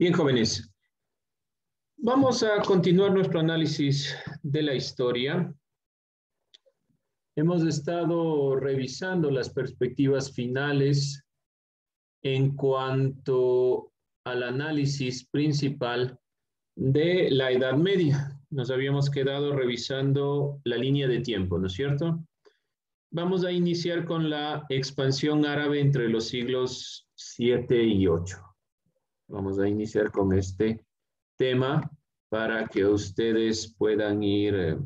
Bien, jóvenes, vamos a continuar nuestro análisis de la historia. Hemos estado revisando las perspectivas finales en cuanto al análisis principal de la Edad Media. Nos habíamos quedado revisando la línea de tiempo, ¿no es cierto? Vamos a iniciar con la expansión árabe entre los siglos 7 y 8. Vamos a iniciar con este tema para que ustedes puedan ir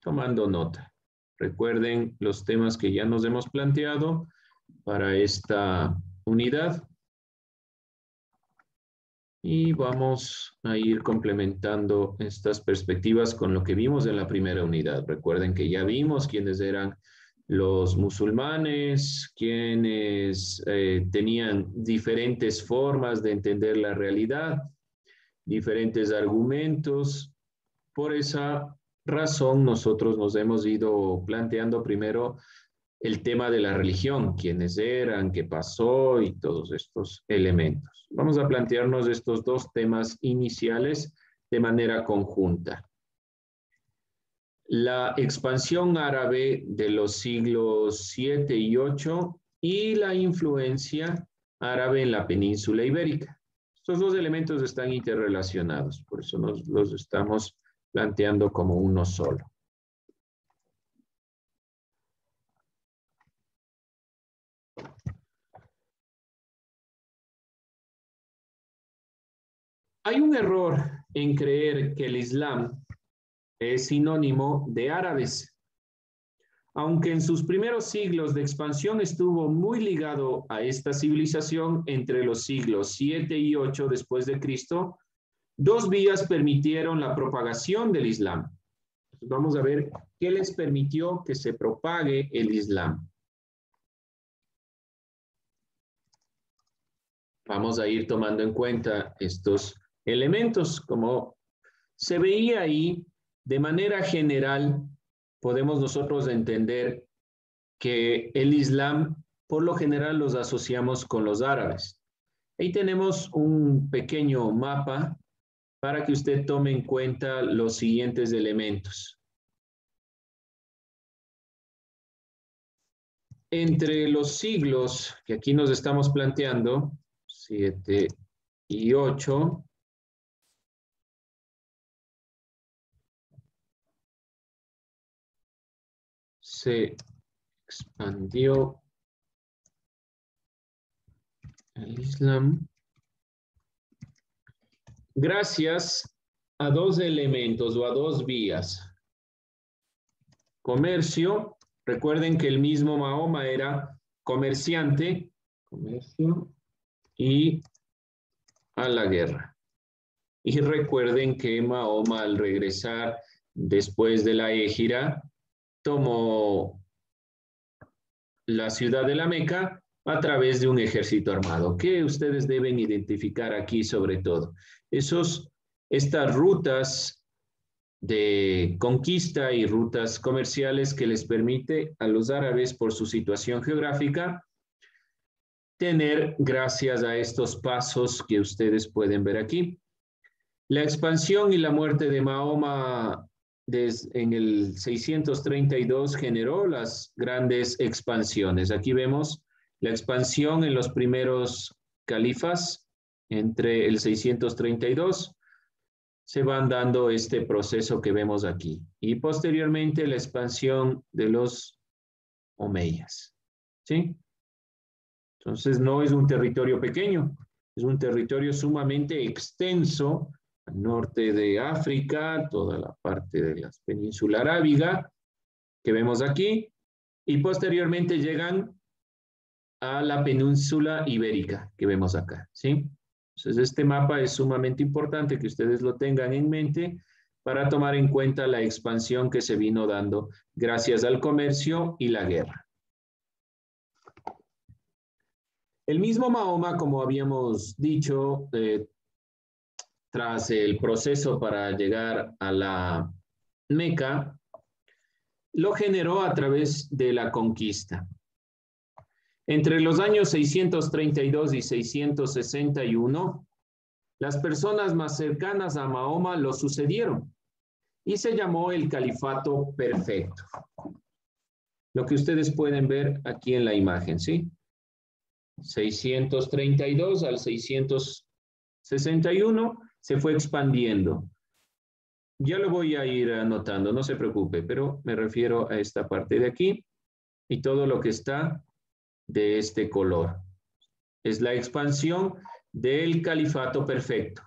tomando nota. Recuerden los temas que ya nos hemos planteado para esta unidad. Y vamos a ir complementando estas perspectivas con lo que vimos en la primera unidad. Recuerden que ya vimos quiénes eran los musulmanes, quienes tenían diferentes formas de entender la realidad, diferentes argumentos. Por esa razón, nosotros nos hemos ido planteando primero el tema de la religión, quiénes eran, qué pasó y todos estos elementos. Vamos a plantearnos estos dos temas iniciales de manera conjunta. La expansión árabe de los siglos 7 y 8 y la influencia árabe en la península ibérica. Estos dos elementos están interrelacionados, por eso nos los estamos planteando como uno solo. Hay un error en creer que el Islam es sinónimo de árabes. Aunque en sus primeros siglos de expansión estuvo muy ligado a esta civilización entre los siglos 7 y 8 después de Cristo, dos vías permitieron la propagación del Islam. Entonces vamos a ver qué les permitió que se propague el Islam. Vamos a ir tomando en cuenta estos elementos. Como se veía ahí, de manera general, podemos nosotros entender que el Islam, por lo general, los asociamos con los árabes. Ahí tenemos un pequeño mapa para que usted tome en cuenta los siguientes elementos. Entre los siglos que aquí nos estamos planteando, 7 y 8, se expandió el Islam gracias a dos elementos o a dos vías. Comercio, recuerden que el mismo Mahoma era comerciante, comercio y a la guerra. Y recuerden que Mahoma al regresar después de la Égira tomó la ciudad de la Meca a través de un ejército armado. ¿Qué ustedes deben identificar aquí sobre todo? Estas rutas de conquista y rutas comerciales que les permite a los árabes, por su situación geográfica, tener gracias a estos pasos que ustedes pueden ver aquí. La expansión y la muerte de Mahoma en el 632 generó las grandes expansiones. Aquí vemos la expansión en los primeros califas entre el 632. Se van dando este proceso que vemos aquí. Y posteriormente la expansión de los omeyas. ¿Sí? Entonces no es un territorio pequeño, es un territorio sumamente extenso, al norte de África, toda la parte de la península arábiga que vemos aquí, y posteriormente llegan a la península ibérica que vemos acá, ¿sí? Entonces este mapa es sumamente importante que ustedes lo tengan en mente para tomar en cuenta la expansión que se vino dando gracias al comercio y la guerra. El mismo Mahoma, como habíamos dicho, tras el proceso para llegar a la Meca, lo generó a través de la conquista. Entre los años 632 y 661, Las personas más cercanas a Mahoma lo sucedieron y se llamó el califato perfecto. Lo que ustedes pueden ver aquí en la imagen, ¿sí? 632 al 661 se fue expandiendo. Ya lo voy a ir anotando, no se preocupe, pero me refiero a esta parte de aquí y todo lo que está de este color. Es la expansión del califato perfecto.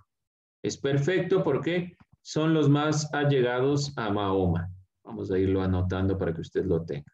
Es perfecto porque son los más allegados a Mahoma. Vamos a irlo anotando para que usted lo tenga.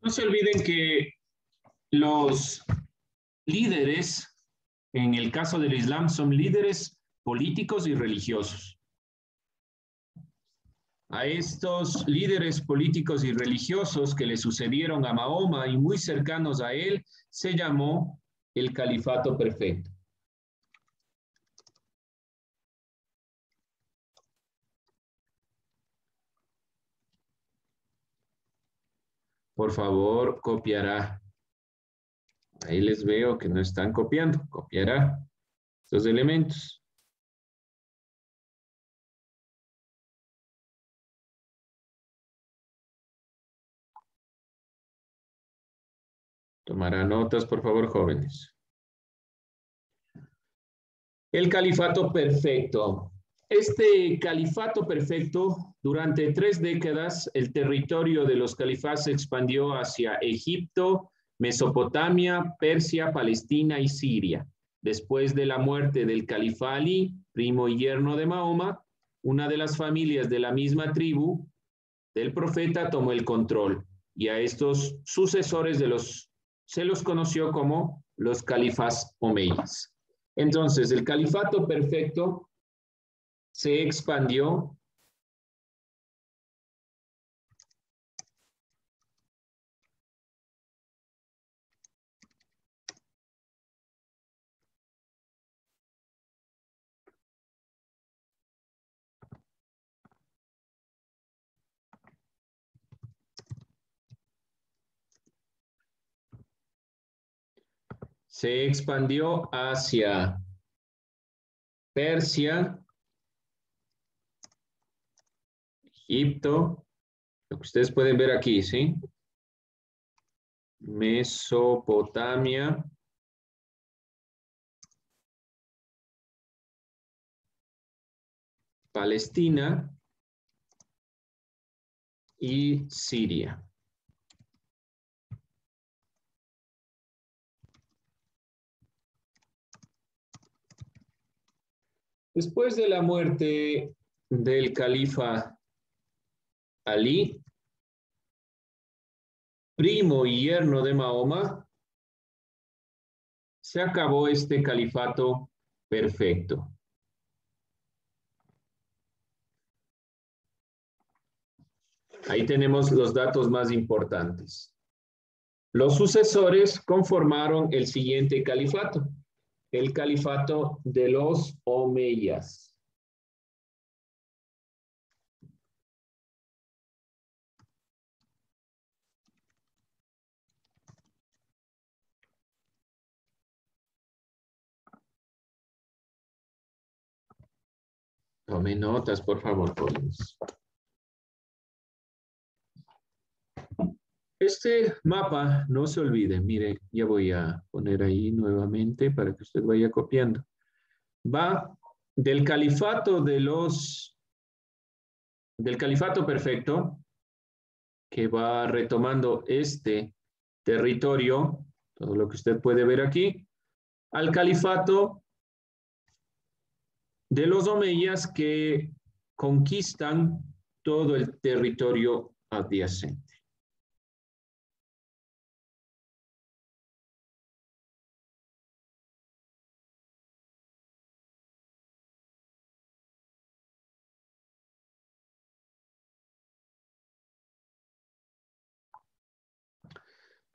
No se olviden que los líderes, en el caso del Islam, son líderes políticos y religiosos. A estos líderes políticos y religiosos que le sucedieron a Mahoma y muy cercanos a él, se llamó el califato perfecto. Por favor, copiará. Ahí les veo que no están copiando. Copiará estos elementos. Tomará notas, por favor, jóvenes. El califato perfecto. Este califato perfecto, durante 3 décadas, el territorio de los califas se expandió hacia Egipto, Mesopotamia, Persia, Palestina y Siria. Después de la muerte del califa Ali, primo y yerno de Mahoma, una de las familias de la misma tribu del profeta tomó el control y a estos sucesores se los conoció como los califas omeyas. Entonces, el califato perfecto se expandió hacia Persia, Egipto, lo que ustedes pueden ver aquí, ¿sí? Mesopotamia, Palestina y Siria. Después de la muerte del califa Ali, primo y yerno de Mahoma, se acabó este califato perfecto. Ahí tenemos los datos más importantes. Los sucesores conformaron el siguiente califato, el califato de los omeyas. Tomen notas, por favor, jóvenes. Este mapa, no se olvide, mire, ya voy a poner ahí nuevamente para que usted vaya copiando. Va del califato del califato perfecto, que va retomando este territorio, todo lo que usted puede ver aquí, al califato de los omeyas que conquistan todo el territorio adyacente.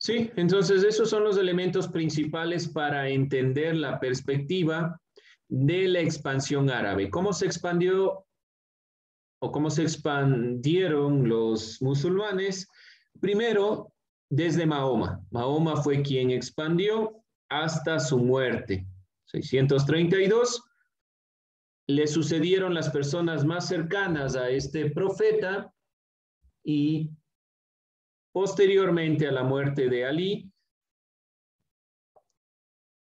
Sí, entonces esos son los elementos principales para entender la perspectiva de la expansión árabe. ¿Cómo se expandió o cómo se expandieron los musulmanes? Primero, desde Mahoma. Mahoma fue quien expandió hasta su muerte, 632. Le sucedieron las personas más cercanas a este profeta y posteriormente a la muerte de Ali,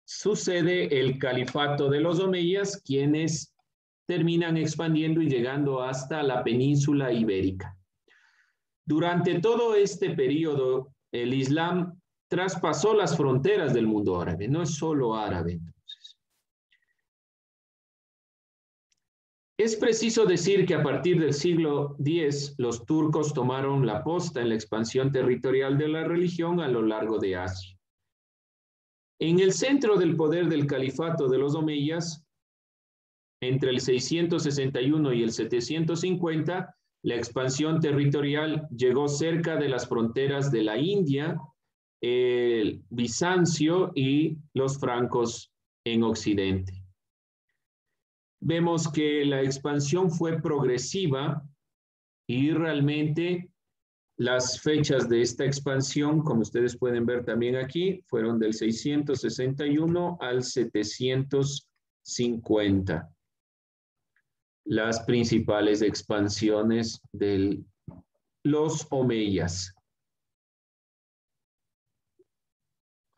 sucede el califato de los omeyas, quienes terminan expandiendo y llegando hasta la península ibérica. Durante todo este periodo, el Islam traspasó las fronteras del mundo árabe, no es solo árabe. Entonces, es preciso decir que a partir del siglo X, los turcos tomaron la posta en la expansión territorial de la religión a lo largo de Asia. En el centro del poder del califato de los omeyas, entre el 661 y el 750, la expansión territorial llegó cerca de las fronteras de la India, el Bizancio y los francos en Occidente. Vemos que la expansión fue progresiva y realmente las fechas de esta expansión, como ustedes pueden ver también aquí, fueron del 661 al 750. Las principales expansiones de los omeyas.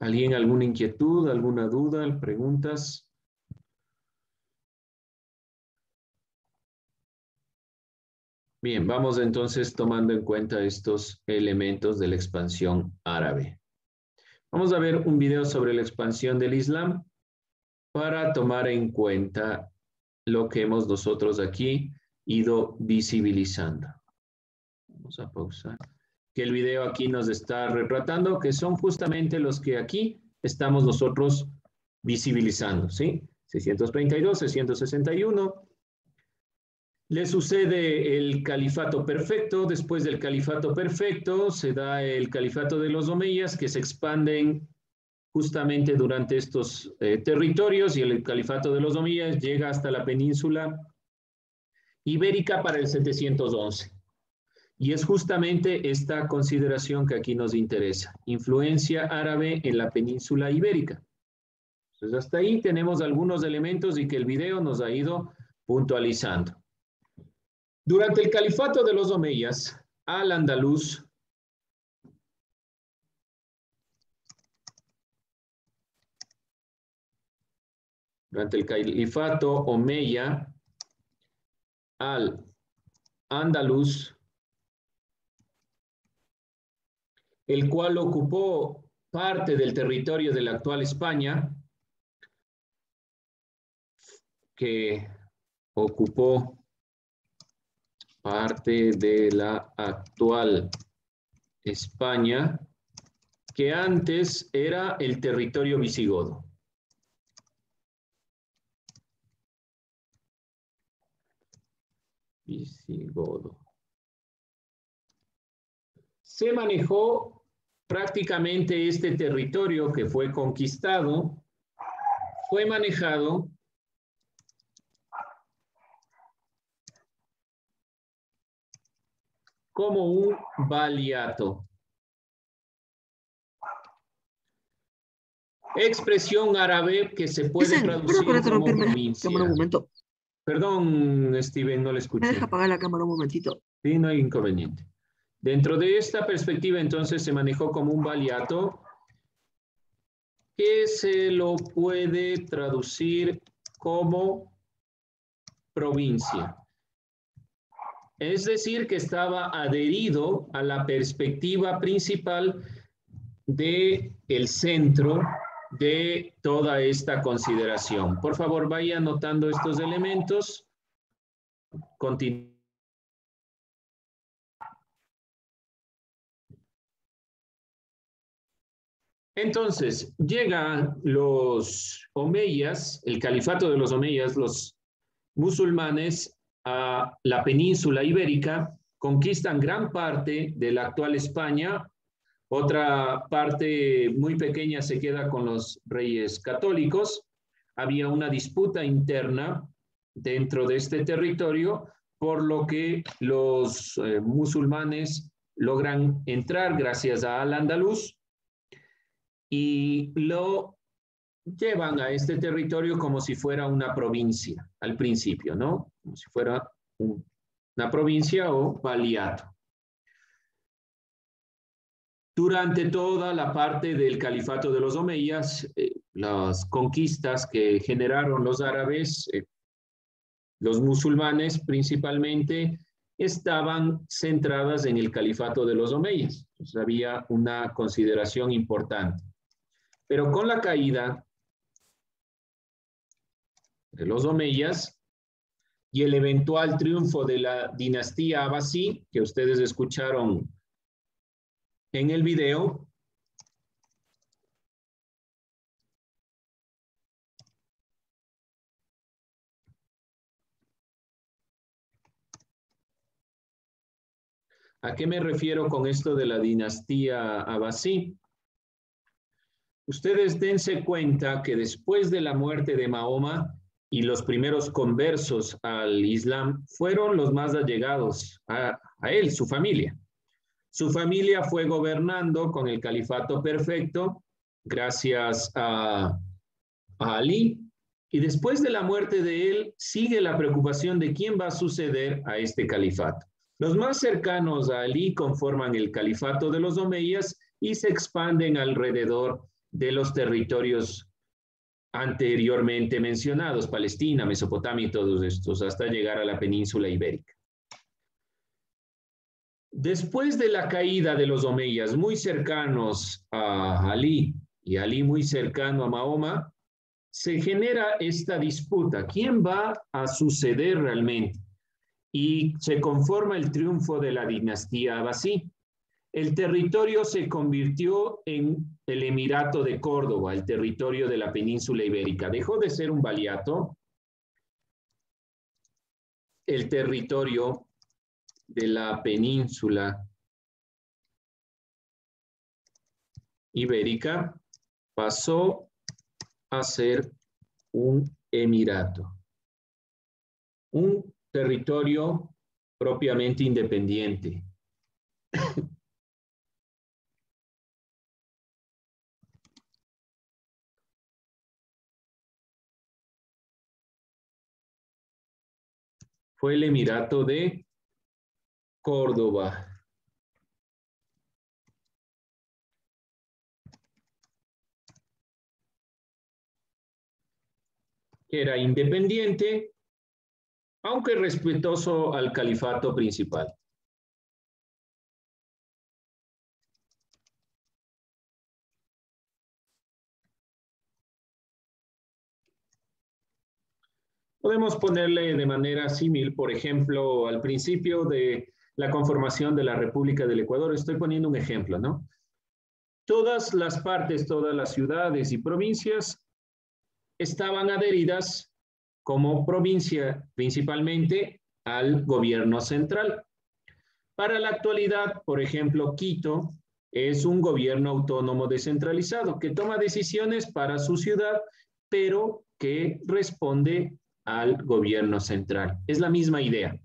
¿Alguien alguna inquietud, alguna duda, preguntas? Bien, vamos entonces tomando en cuenta estos elementos de la expansión árabe. Vamos a ver un video sobre la expansión del Islam para tomar en cuenta lo que hemos nosotros aquí ido visibilizando. Vamos a pausar. Que el video aquí nos está retratando, que son justamente los que aquí estamos nosotros visibilizando, ¿sí? 632, 661. Le sucede el califato perfecto. Después del califato perfecto se da el califato de los omeyas, que se expanden justamente durante estos territorios, y el califato de los omeyas llega hasta la península ibérica para el 711. Y es justamente esta consideración que aquí nos interesa: influencia árabe en la península ibérica. Entonces, hasta ahí tenemos algunos elementos y que el video nos ha ido puntualizando. Durante el califato de los omeyas, al-Andalus durante el califato omeya, al-Andalus, el cual ocupó parte del territorio de la actual España, que ocupó parte de la actual España, que antes era el territorio visigodo. Visigodo. Se manejó prácticamente este territorio que fue conquistado, fue manejado como un valiato. Expresión árabe que se puede traducir como provincia. Un momento. Perdón, Steven, no le escuché. ¿Me deja apagar la cámara un momentito? Sí, no hay inconveniente. Dentro de esta perspectiva, entonces, se manejó como un valiato que se lo puede traducir como provincia. Es decir, que estaba adherido a la perspectiva principal del centro de toda esta consideración. Por favor, vaya anotando estos elementos. Continúe. Entonces, llegan los omeyas, el califato de los omeyas, los musulmanes, a la península ibérica, conquistan gran parte de la actual España, otra parte muy pequeña se queda con los reyes católicos. Había una disputa interna dentro de este territorio, por lo que los musulmanes logran entrar gracias a Al-Ándalus y lo llevan a este territorio como si fuera una provincia al principio, ¿no? Como si fuera una provincia o valiato. Durante toda la parte del califato de los omeyas, las conquistas que generaron los árabes, los musulmanes principalmente, estaban centradas en el califato de los omeyas. Entonces había una consideración importante. Pero con la caída de los omeyas y el eventual triunfo de la dinastía abasí, que ustedes escucharon en el video, ¿a qué me refiero con esto de la dinastía abasí? Ustedes dense cuenta que después de la muerte de Mahoma y los primeros conversos al Islam fueron los más allegados a él, su familia. Su familia fue gobernando con el califato perfecto gracias a Ali, y después de la muerte de él sigue la preocupación de quién va a suceder a este califato. Los más cercanos a Ali conforman el califato de los omeyas y se expanden alrededor de los territorios anteriormente mencionados, Palestina, Mesopotamia y todos estos, hasta llegar a la península ibérica. Después de la caída de los omeyas, muy cercanos a Ali y Ali muy cercano a Mahoma, se genera esta disputa. ¿Quién va a suceder realmente? Y se conforma el triunfo de la dinastía abasí. El territorio se convirtió en el Emirato de Córdoba, el territorio de la península ibérica. Dejó de ser un valiato. El territorio de la península ibérica pasó a ser un emirato, un territorio propiamente independiente. Fue el Emirato de Córdoba. Que era independiente, aunque respetuoso al califato principal. Podemos ponerle de manera símil, por ejemplo, al principio de la conformación de la República del Ecuador. Estoy poniendo un ejemplo, ¿no? Todas las partes, todas las ciudades y provincias estaban adheridas como provincia principalmente al gobierno central. Para la actualidad, por ejemplo, Quito es un gobierno autónomo descentralizado que toma decisiones para su ciudad, pero que responde al gobierno central. Es la misma idea.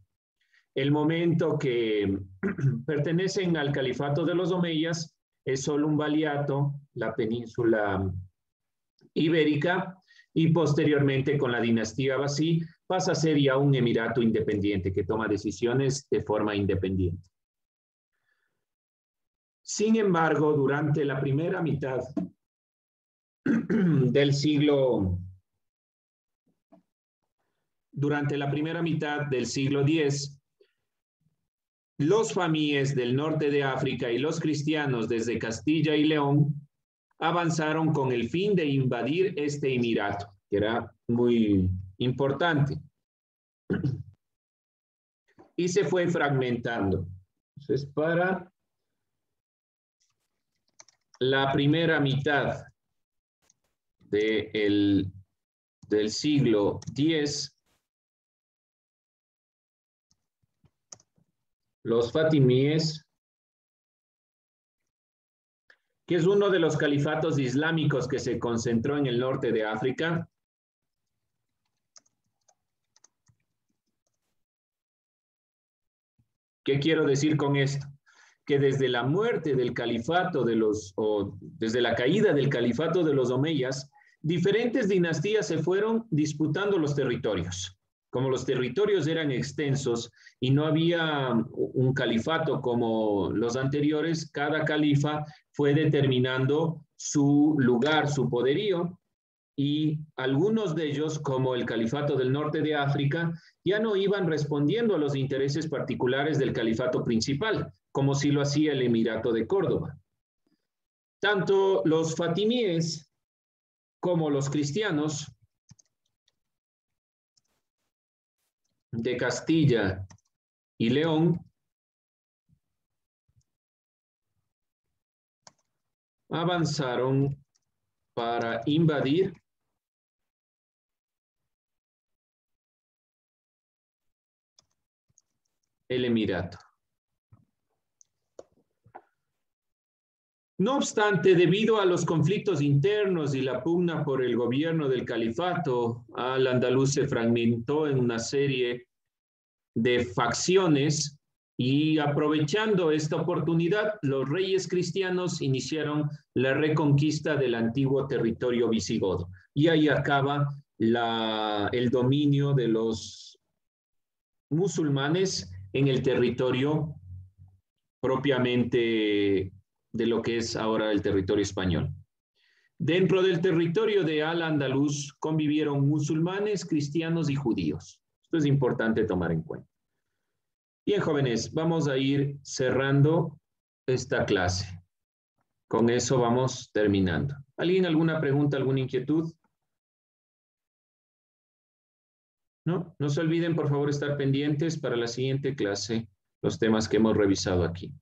El momento que pertenecen al califato de los omeyas es solo un valiato, la península ibérica, y posteriormente con la dinastía abasí pasa a ser ya un emirato independiente que toma decisiones de forma independiente. Sin embargo, durante la primera mitad del siglo X, los famíes del norte de África y los cristianos desde Castilla y León avanzaron con el fin de invadir este emirato, que era muy importante, y se fue fragmentando. Entonces, para la primera mitad del siglo X, los fatimíes, que es uno de los califatos islámicos que se concentró en el norte de África. ¿Qué quiero decir con esto? Que desde la muerte del califato desde la caída del califato de los omeyas, diferentes dinastías se fueron disputando los territorios. Como los territorios eran extensos y no había un califato como los anteriores, cada califa fue determinando su lugar, su poderío, y algunos de ellos, como el califato del norte de África, ya no iban respondiendo a los intereses particulares del califato principal, como si lo hacía el Emirato de Córdoba. Tanto los fatimíes como los cristianos de Castilla y León avanzaron para invadir el Emirato. No obstante, debido a los conflictos internos y la pugna por el gobierno del califato, Al-Andalus se fragmentó en una serie de facciones y aprovechando esta oportunidad, los reyes cristianos iniciaron la reconquista del antiguo territorio visigodo. Y ahí acaba el dominio de los musulmanes en el territorio propiamente de lo que es ahora el territorio español. Dentro del territorio de Al-Andalus convivieron musulmanes, cristianos y judíos. Esto es importante tomar en cuenta. Bien, jóvenes, vamos a ir cerrando esta clase. Con eso vamos terminando. ¿Alguien alguna pregunta, alguna inquietud? No, no se olviden, por favor, estar pendientes para la siguiente clase, los temas que hemos revisado aquí.